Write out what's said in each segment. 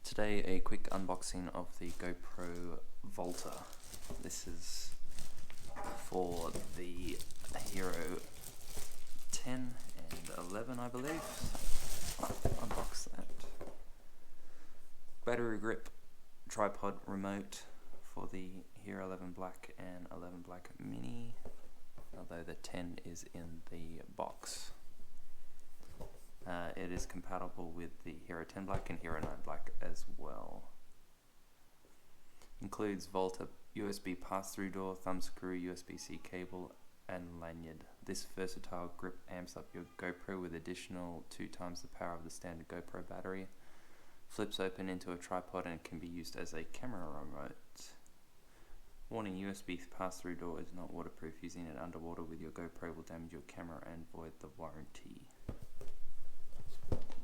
Today a quick unboxing of the GoPro Volta. This is for the Hero 10 and 11 I believe. Unbox that. Battery grip, tripod remote for the Hero 11 Black and 11 Black Mini, although the 10 is in the box. It is compatible with the Hero 10 Black and Hero 9 Black as well. Includes Volta USB pass-through door, thumb screw, USB-C cable and lanyard. This versatile grip amps up your GoPro with additional 2 times the power of the standard GoPro battery. Flips open into a tripod and can be used as a camera remote. Warning: USB pass-through door is not waterproof. Using it underwater with your GoPro will damage your camera and void the warranty.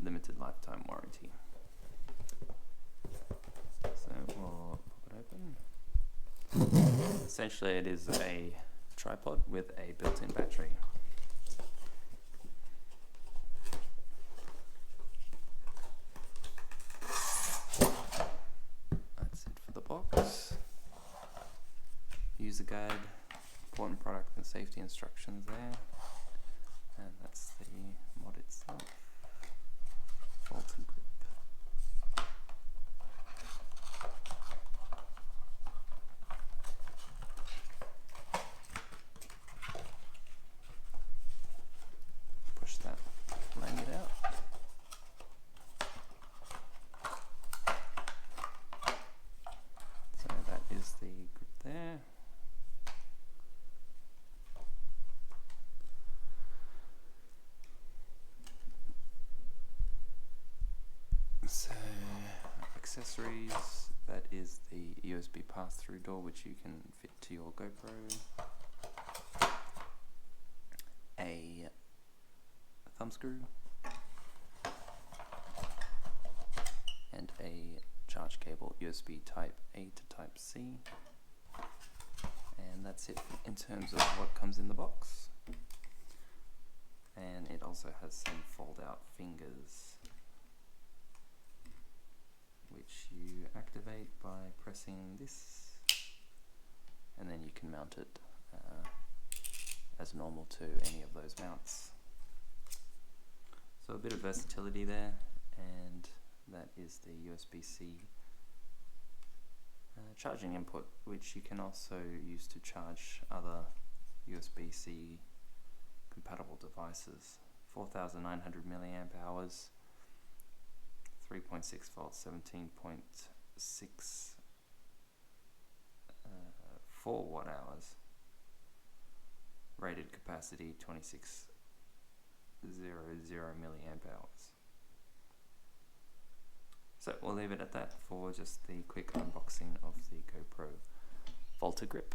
Limited lifetime warranty. So we'll pop it open. Essentially it is a tripod with a built-in battery. That's it for the box. User guide, important product and safety instructions there. And that's the mod itself. Volta Grip. Push that lanyard out. So that is the grip there. So, accessories, that is the USB pass-through door which you can fit to your GoPro, a thumb screw, and a charge cable, USB type A to type C, and that's it in terms of what comes in the box. And it also has some fold-out fingers which you activate by pressing this, and then you can mount it as normal to any of those mounts. So a bit of versatility there, and that is the USB-C charging input, which you can also use to charge other USB-C compatible devices. 4,900 milliamp hours. 3.6 volts, 17.64 watt hours. Rated capacity 2600 milliamp hours. So we'll leave it at that for just the quick unboxing of the GoPro Volta Grip.